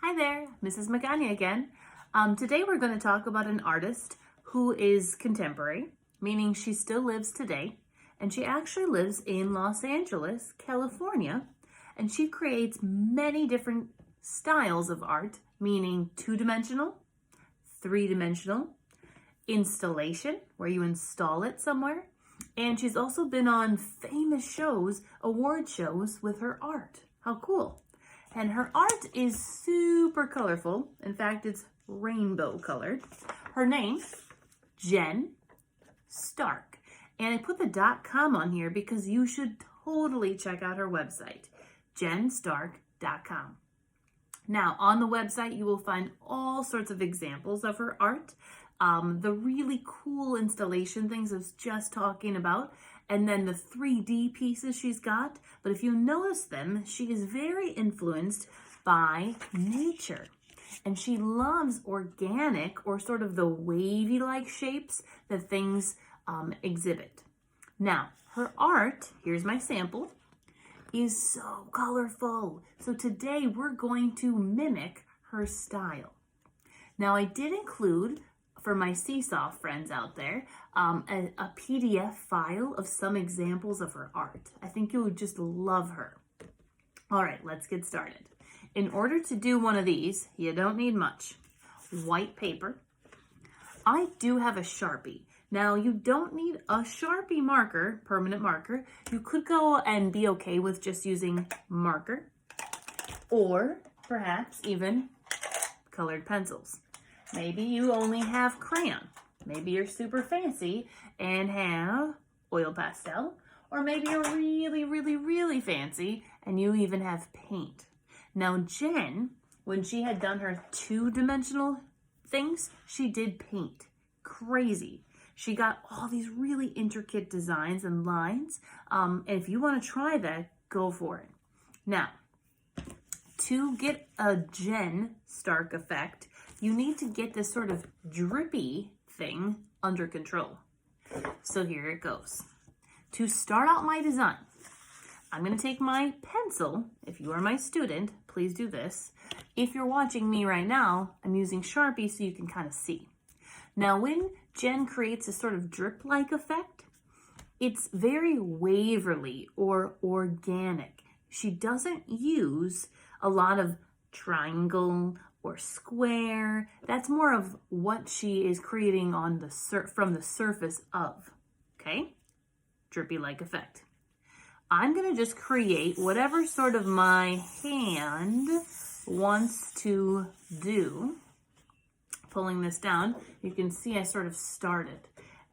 Hi there, Mrs. Magana again. Today we're going to talk about an artist who is contemporary, meaning she still lives today, and she actually lives in Los Angeles, California, and she creates many different styles of art, meaning two-dimensional, three-dimensional, installation, where you install it somewhere, and she's also been on famous shows, award shows with her art. How cool. And her art is super colorful. In fact, it's rainbow colored. Her name, Jen Stark. And I put the .com on here because you should totally check out her website, jenstark.com. Now, on the website, you will find all sorts of examples of her art. The really cool installation things I was just talking about, and then the 3D pieces she's got. But if you notice them, she is very influenced by nature. And she loves organic or sort of the wavy-like shapes that things exhibit. Now, her art, here's my sample, is so colorful. So today we're going to mimic her style. Now, I did include, for my Seesaw friends out there, a PDF file of some examples of her art. I think you would just love her. All right, let's get started. In order to do one of these, you don't need much. White paper. I do have a Sharpie. Now, you don't need a Sharpie marker, permanent marker. You could go and be okay with just using marker, or perhaps even colored pencils. Maybe you only have crayon. Maybe you're super fancy and have oil pastel. Or maybe you're really fancy and you even have paint. Now, Jen, when she had done her two-dimensional things, she did paint. Crazy. She got all these really intricate designs and lines. And if you want to try that, go for it. Now, to get a Jen Stark effect, you need to get this sort of drippy thing under control. So here it goes. To start out my design, I'm going to take my pencil. If you are my student, please do this. If you're watching me right now, I'm using Sharpie so you can kind of see. Now, when Jen creates a sort of drip-like effect, it's very waverly or organic. She doesn't use a lot of triangle or square. That's more of what she is creating on the from the surface of, okay? Drippy-like effect. I'm gonna just create whatever sort of my hand wants to do. Pulling this down, you can see I sort of started.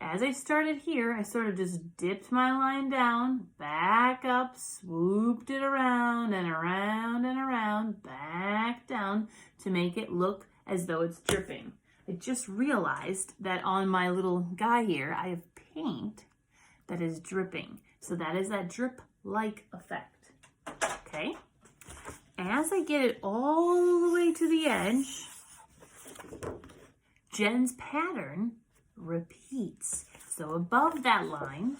As I started here, I sort of just dipped my line down, back up, swooped it around and around and around, back down to make it look as though it's dripping. I just realized that on my little guy here, I have paint that is dripping. So that is that drip-like effect, okay? As I get it all the way to the edge, Jen's pattern repeats. So above that line,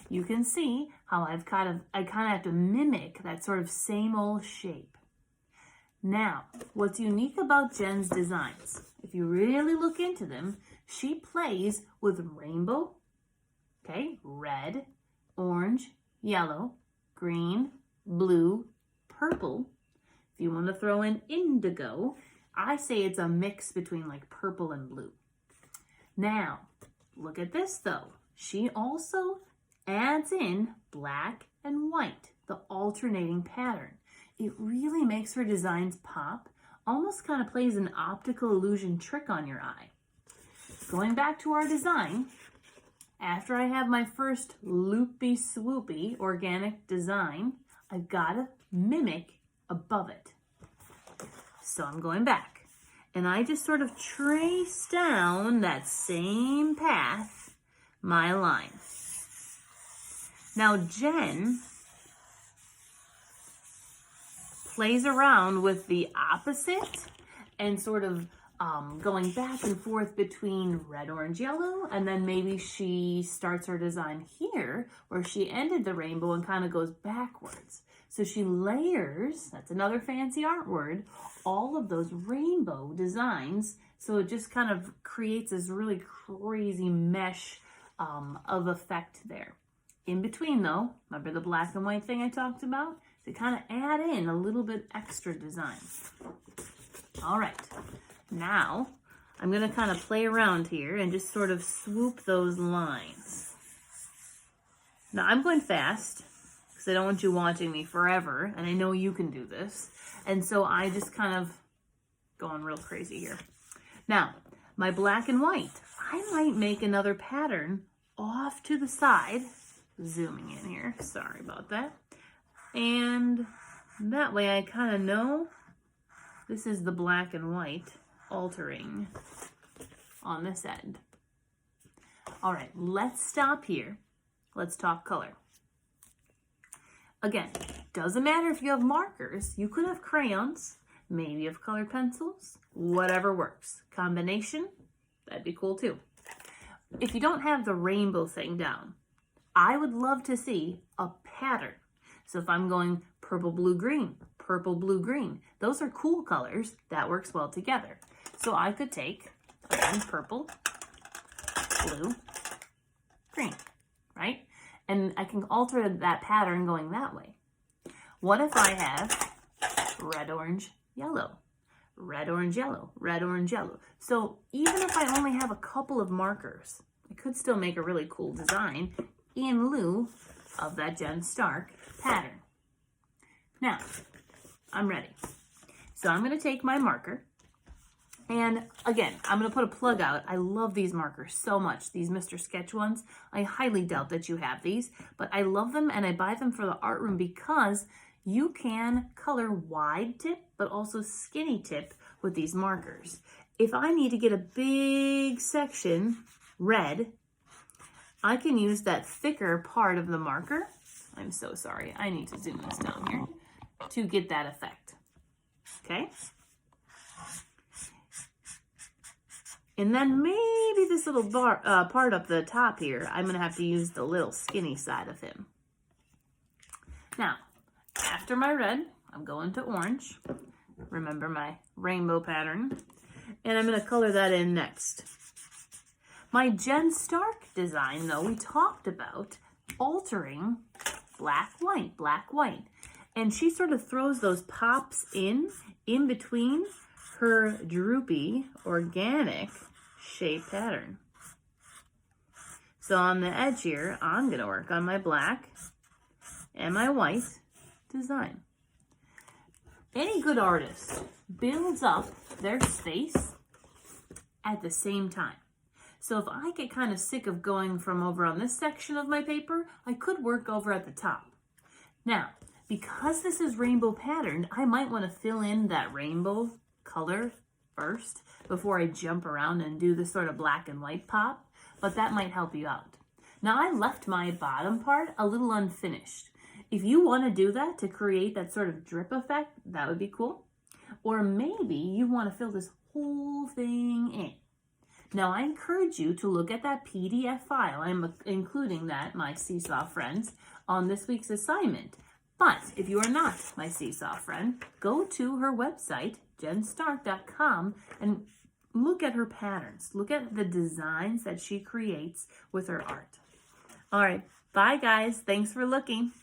you can see how I kind of have to mimic that sort of same old shape. Now, what's unique about Jen's designs, if you really look into them, she plays with rainbow, okay, red, orange, yellow, green, blue, purple. If you want to throw in indigo, I say it's a mix between like purple and blue. Now, look at this though. She also adds in black and white, the alternating pattern. It really makes her designs pop, almost kind of plays an optical illusion trick on your eye. Going back to our design, after I have my first loopy swoopy organic design, I've got to mimic above it. So I'm going back, and I just sort of trace down that same path, my line. Now Jen plays around with the opposite and sort of going back and forth between red, orange, yellow, and then maybe she starts her design here where she ended the rainbow and kind of goes backwards. So she layers, that's another fancy art word, all of those rainbow designs. So it just kind of creates this really crazy mesh of effect there. In between though, remember the black and white thing I talked about? To kind of add in a little bit extra design. All right. Now, I'm going to kind of play around here and just sort of swoop those lines. Now, I'm going fast because I don't want you watching me forever, and I know you can do this. And so I just kind of going real crazy here. Now, my black and white, I might make another pattern off to the side. Zooming in here, sorry about that. And that way I kind of know this is the black and white altering on this end. All right, let's stop here. Let's talk color. Again, doesn't matter if you have markers. You could have crayons, maybe you have colored pencils, whatever works. Combination, that'd be cool too. If you don't have the rainbow thing down, I would love to see a pattern. So if I'm going purple, blue, green, those are cool colors. That works well together. So I could take, again, purple, blue, green, right? And I can alter that pattern going that way. What if I have red, orange, yellow, red, orange, yellow, red, orange, yellow? So even if I only have a couple of markers, I could still make a really cool design in lieu of that Jen Stark pattern. Now, I'm ready. So I'm going to take my marker, and again, I'm going to put a plug out. I love these markers so much, these Mr. Sketch ones. I highly doubt that you have these, but I love them, and I buy them for the art room because you can color wide tip, but also skinny tip with these markers. If I need to get a big section red, I can use that thicker part of the marker. I'm so sorry. I need to zoom this down here to get that effect. Okay? And then maybe this little part up the top here, I'm going to have to use the little skinny side of him. Now, after my red, I'm going to orange. Remember my rainbow pattern. And I'm going to color that in next. My Jen Stark design, though, we talked about altering black, white. And she sort of throws those pops in between her droopy, organic shape pattern. So on the edge here, I'm going to work on my black and my white design. Any good artist builds up their space at the same time. So if I get kind of sick of going from over on this section of my paper, I could work over at the top. Now, because this is rainbow patterned, I might want to fill in that rainbow color first before I jump around and do this sort of black and white pop, but that might help you out. Now I left my bottom part a little unfinished. If you want to do that to create that sort of drip effect, that would be cool. Or maybe you want to fill this whole thing in. Now, I encourage you to look at that PDF file. I'm including that, my Seesaw friends, on this week's assignment. But if you are not my Seesaw friend, go to her website, jenstark.com, and look at her patterns. Look at the designs that she creates with her art. All right, bye guys. Thanks for looking.